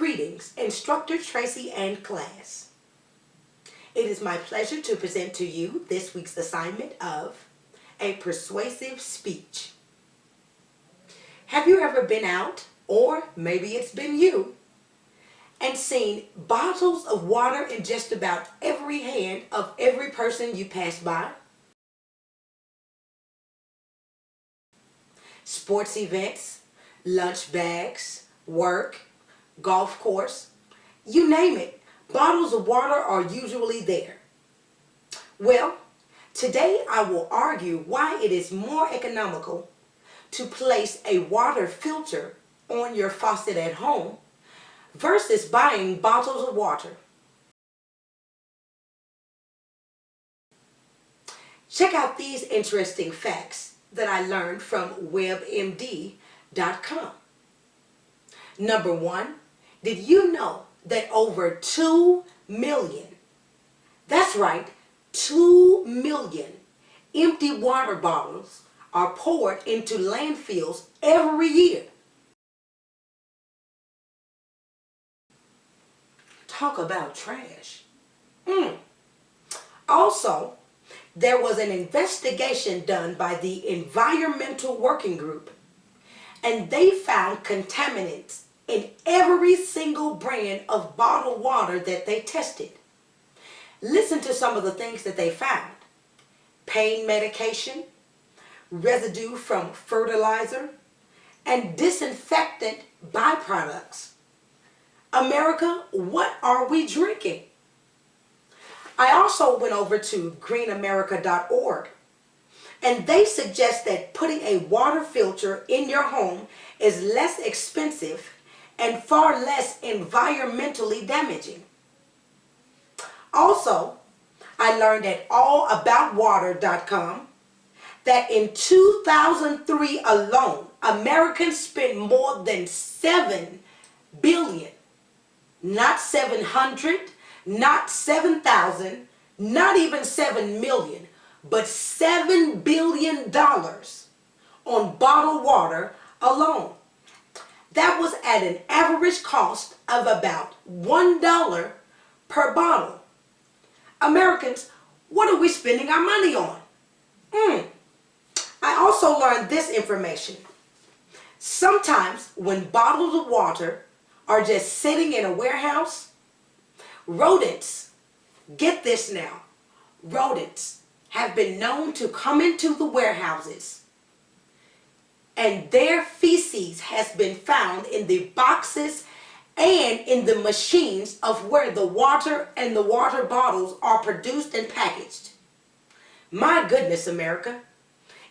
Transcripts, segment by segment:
Greetings, Instructor Tracy and class. It is my pleasure to present to you this week's assignment of a persuasive speech. Have you ever been out, or maybe it's been you, and seen bottles of water in just about every hand of every person you pass by? Sports events, lunch bags, work, golf course, you name it, bottles of water are usually there. Well, today I will argue why it is more economical to place a water filter on your faucet at home versus buying bottles of water. Check out these interesting facts that I learned from WebMD.com. Number one, did you know that over 2 million, that's right, 2 million empty water bottles are poured into landfills every year? Talk about trash. Also, there was an investigation done by the Environmental Working Group, and they found contaminants in every single brand of bottled water that they tested. Listen to some of the things that they found: pain medication, residue from fertilizer, and disinfectant byproducts. America, what are we drinking? I also went over to greenamerica.org, and they suggest that putting a water filter in your home is less expensive and far less environmentally damaging. Also, I learned at allaboutwater.com that in 2003 alone, Americans spent more than 7 billion, not 700, not 7,000, not even 7 million, but $7 billion on bottled water alone. That was at an average cost of about $1 per bottle. Americans, what are we spending our money on? I also learned this information. Sometimes when bottles of water are just sitting in a warehouse, rodents, get this now, rodents have been known to come into the warehouses, and their feces has been found in the boxes and in the machines of where the water and the water bottles are produced and packaged. My goodness, America.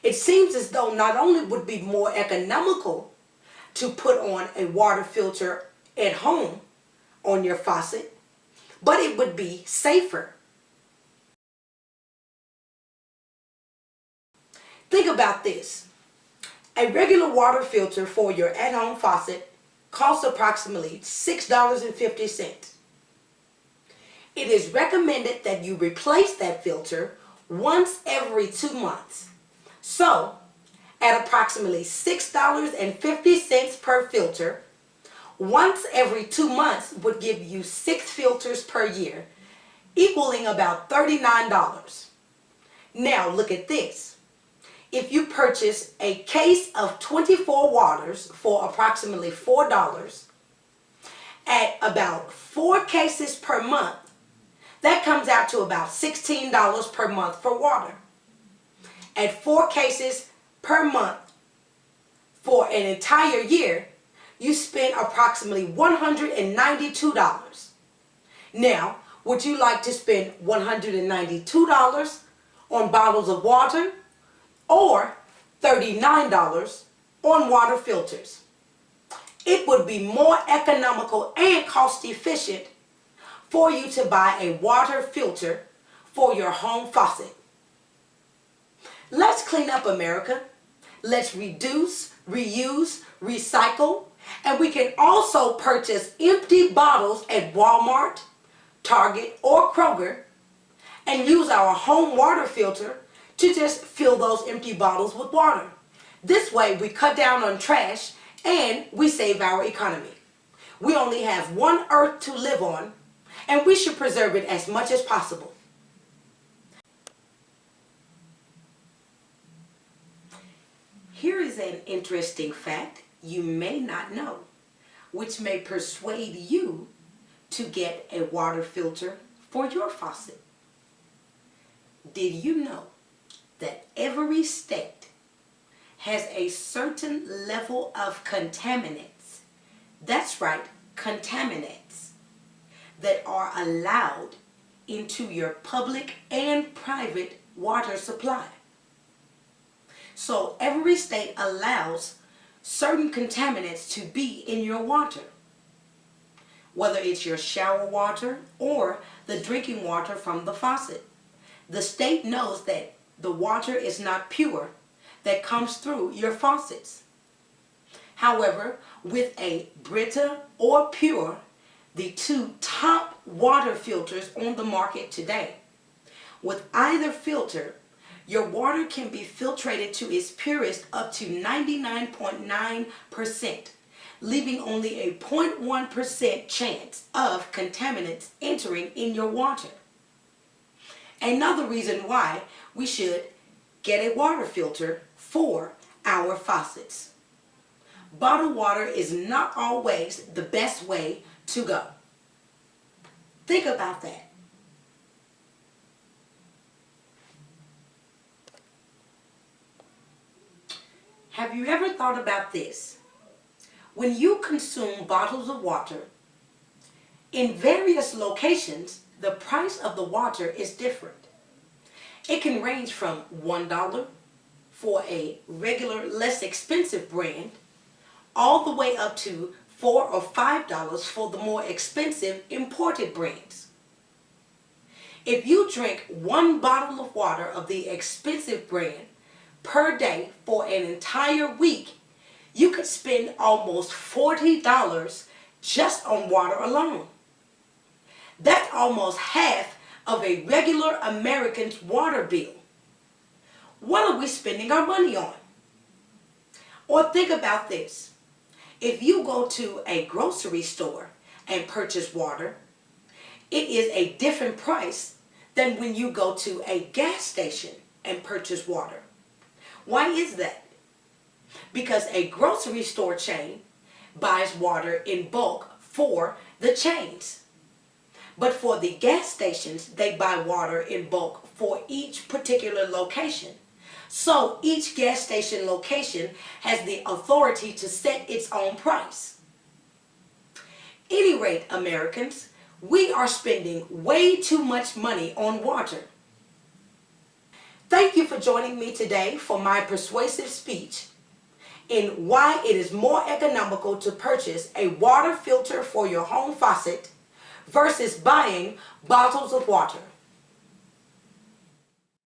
It seems as though not only would it be more economical to put on a water filter at home on your faucet, but it would be safer. Think about this. A regular water filter for your at-home faucet costs approximately $6.50. It is recommended that you replace that filter once every 2 months. So, at approximately $6.50 per filter, once every 2 months would give you 6 filters per year, equaling about $39. Now look at this. If you purchase a case of 24 waters for approximately $4, at about 4 cases per month, that comes out to about $16 per month for water. At 4 cases per month for an entire year, you spend approximately $192. Now, would you like to spend $192 on bottles of water or $39 on water filters? It would be more economical and cost efficient for you to buy a water filter for your home faucet. Let's clean up, America. Let's reduce, reuse, recycle, and we can also purchase empty bottles at Walmart, Target, or Kroger and use our home water filter to just fill those empty bottles with water. This way we cut down on trash and we save our economy. We only have one earth to live on, and we should preserve it as much as possible. Here is an interesting fact you may not know, which may persuade you to get a water filter for your faucet. Did you know that every state has a certain level of contaminants? That's right, contaminants that are allowed into your public and private water supply. So every state allows certain contaminants to be in your water, whether it's your shower water or the drinking water from the faucet. The state knows that the water is not pure that comes through your faucets. However, with a Brita or Pure, the two top water filters on the market today, with either filter, your water can be filtrated to its purest up to 99.9%, leaving only a 0.1% chance of contaminants entering in your water. Another reason why we should get a water filter for our faucets. Bottled water is not always the best way to go. Think about that. Have you ever thought about this? When you consume bottles of water, in various locations, the price of the water is different. It can range from $1 for a regular, less expensive brand, all the way up to $4 or $5 for the more expensive imported brands. If you drink one bottle of water of the expensive brand per day for an entire week, you could spend almost $40 just on water alone. That's almost half of a regular American's water bill. What are we spending our money on? Or think about this. If you go to a grocery store and purchase water, it is a different price than when you go to a gas station and purchase water. Why is that? Because a grocery store chain buys water in bulk for the chains. But for the gas stations, they buy water in bulk for each particular location. So each gas station location has the authority to set its own price. At any rate, Americans, we are spending way too much money on water. Thank you for joining me today for my persuasive speech in why it is more economical to purchase a water filter for your home faucet versus buying bottles of water.